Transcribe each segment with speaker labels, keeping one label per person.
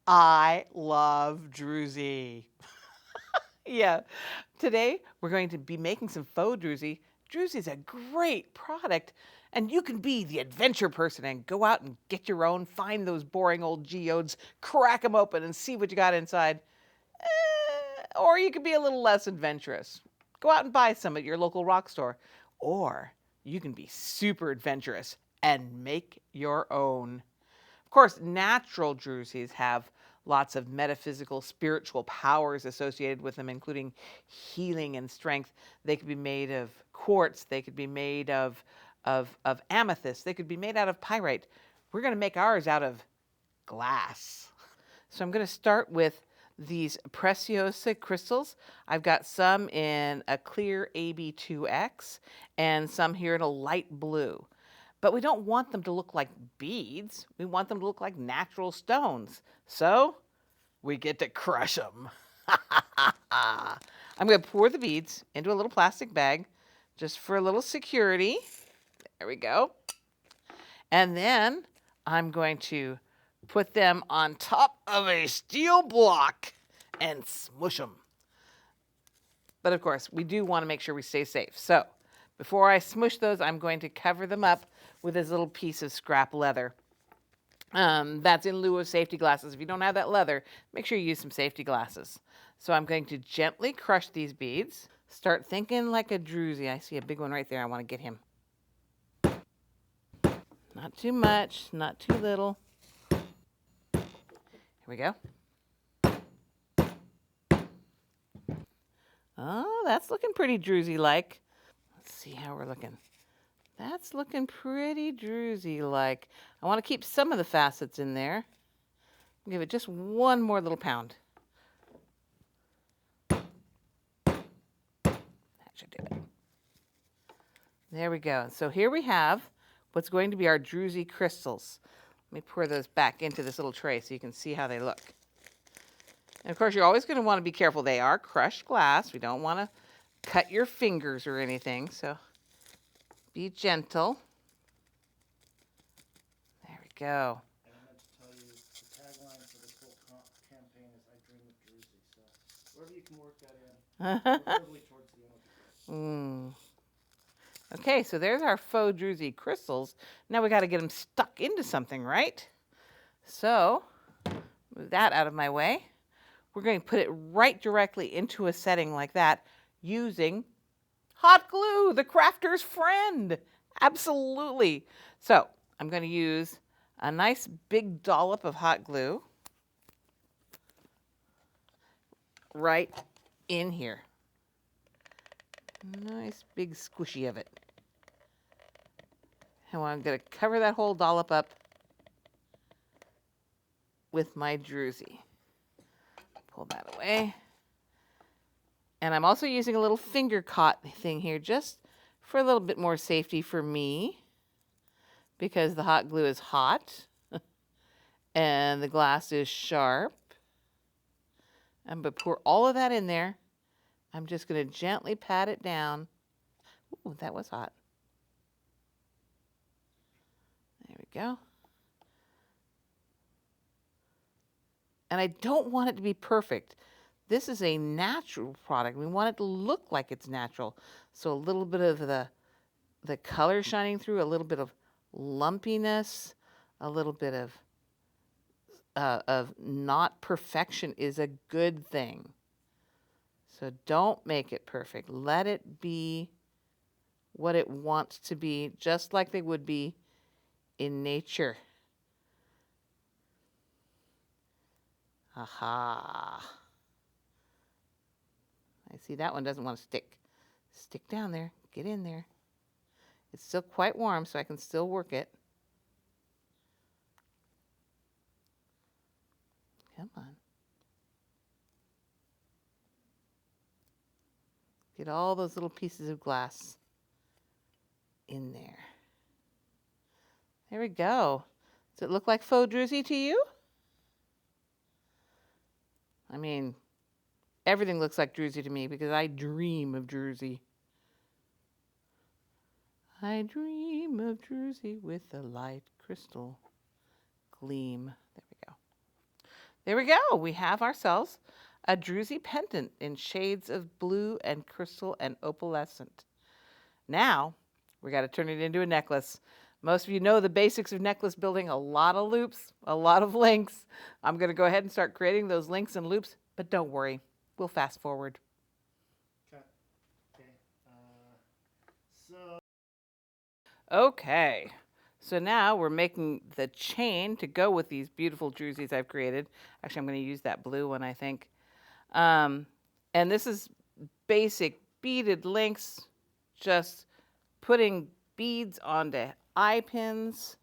Speaker 1: I love Druzy. Yeah, today we're going to be making some faux Druzy. Druzy is a great product, and you can be the adventure person and go out and get your own, find those boring old geodes, crack them open, and see what you got inside. Or you could be a little less adventurous. Go out and buy some at your local rock store. Or you can be super adventurous and make your own. Of course, natural druzies have lots of metaphysical, spiritual powers associated with them, including healing and strength. They could be made of quartz. They could be made of amethyst. They could be made out of pyrite. We're going to make ours out of glass. So I'm going to start with these Preciosa crystals. I've got some in a clear AB2X and some here in a light blue. But we don't want them to look like beads. We want them to look like natural stones. So we get to crush them. I'm going to pour the beads into a little plastic bag just for a little security. There we go. And then I'm going to put them on top of a steel block and smush them. But of course, we do want to make sure we stay safe. So before I smush those, I'm going to cover them up with this little piece of scrap leather. That's in lieu of safety glasses. If you don't have that leather, make sure you use some safety glasses. So I'm going to gently crush these beads. Start thinking like a druzy. I see a big one right there. I want to get him. Not too much, not too little. Here we go. Oh, that's looking pretty druzy-like. Let's see how we're looking. That's looking pretty druzy-like. I want to keep some of the facets in there. Give it just one more little pound. That should do it. There we go. So here we have what's going to be our druzy crystals. Let me pour those back into this little tray so you can see how they look. And of course, you're always going to want to be careful. They are crushed glass. We don't want to cut your fingers or anything, so be gentle. There we go.
Speaker 2: And I meant to tell you, the tagline for this whole campaign is "I dream of Druzy." So wherever you can work that in, preferably towards the end of the course.
Speaker 1: Okay, so there's our faux druzy crystals. Now we got to get them stuck into something, right? So move that out of my way. We're going to put it right directly into a setting like that using hot glue, the crafter's friend. Absolutely. So I'm going to use a nice big dollop of hot glue right in here. Nice big squishy of it. And I'm going to cover that whole dollop up with my druzy. Pull that away. And I'm also using a little finger caught thing here just for a little bit more safety for me because the hot glue is hot and the glass is sharp. I'm going to pour all of that in there. I'm just going to gently pat it down. Ooh, that was hot. There we go. And I don't want it to be perfect. This is a natural product. We want it to look like it's natural. So a little bit of the color shining through, a little bit of lumpiness, a little bit of not perfection is a good thing. So don't make it perfect. Let it be what it wants to be, just like they would be in nature. Aha. I see that one doesn't want to stick. Stick down there. Get in there. It's still quite warm, so I can still work it. Come on. Get all those little pieces of glass in there. There we go. Does it look like faux druzy to you? I mean, everything looks like druzy to me because I dream of druzy. I dream of druzy with a light crystal gleam. There we go. There we go. We have ourselves a Druzy pendant in shades of blue and crystal and opalescent. Now, we got to turn it into a necklace. Most of you know the basics of necklace building, a lot of loops, a lot of links. I'm going to go ahead and start creating those links and loops, but don't worry, we'll fast forward.
Speaker 2: Okay. So.
Speaker 1: Okay, so now we're making the chain to go with these beautiful Druzys I've created. Actually, I'm going to use that blue one, I think. And this is basic beaded links, just putting beads onto eye pins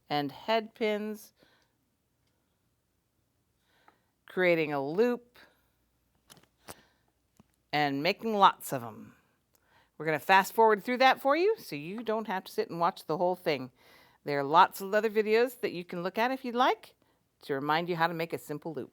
Speaker 1: and head pins, creating a loop, and making lots of them. We're going to fast forward through that for you so you don't have to sit and watch the whole thing. There are lots of other videos that you can look at if you'd like to remind you how to make a simple loop.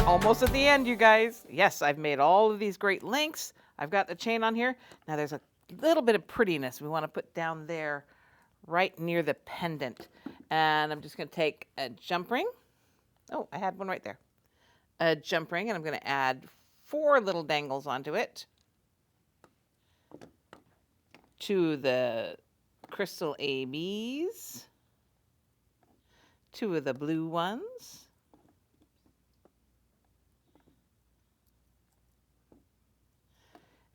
Speaker 1: Almost at the end, you guys. Yes, I've made all of these great links. I've got the chain on here. Now there's a little bit of prettiness we want to put down there right near the pendant. And I'm just going to take a jump ring. Oh, I had one right there. A jump ring, and I'm going to add 4 little dangles onto it. 2 of the crystal ABs. 2 of the blue ones.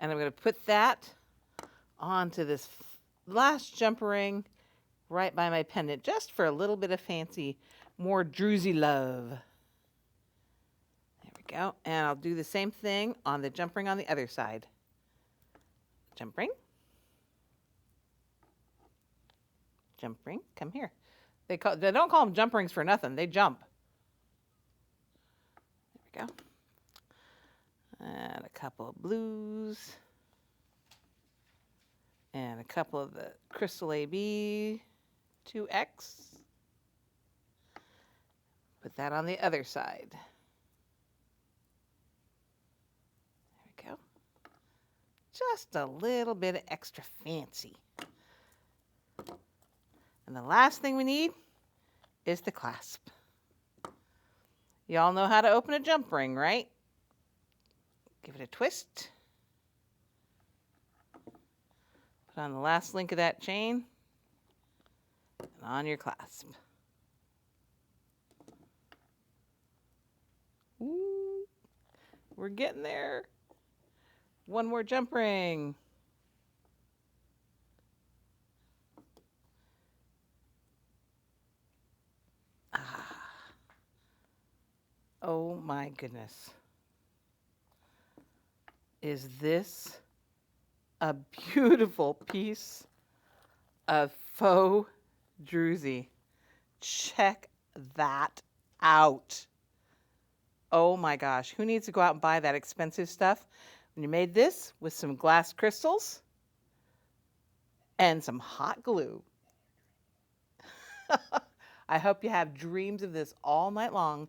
Speaker 1: And I'm going to put that onto this last jump ring right by my pendant, just for a little bit of fancy, more Druzy love. There we go. And I'll do the same thing on the jump ring on the other side. Jump ring. Jump ring. Come here. They don't call them jump rings for nothing. They jump. There we go. And a couple of blues. And a couple of the crystal AB 2X. Put that on the other side. There we go. Just a little bit of extra fancy. And the last thing we need is the clasp. Y'all know how to open a jump ring, right? Give it a twist. Put on the last link of that chain and on your clasp. Ooh, we're getting there. One more jump ring. Ah. Oh my goodness. Is this a beautiful piece of faux Druzy? Check that out. Oh my gosh, who needs to go out and buy that expensive stuff? When you made this with some glass crystals and some hot glue. I hope you have dreams of this all night long.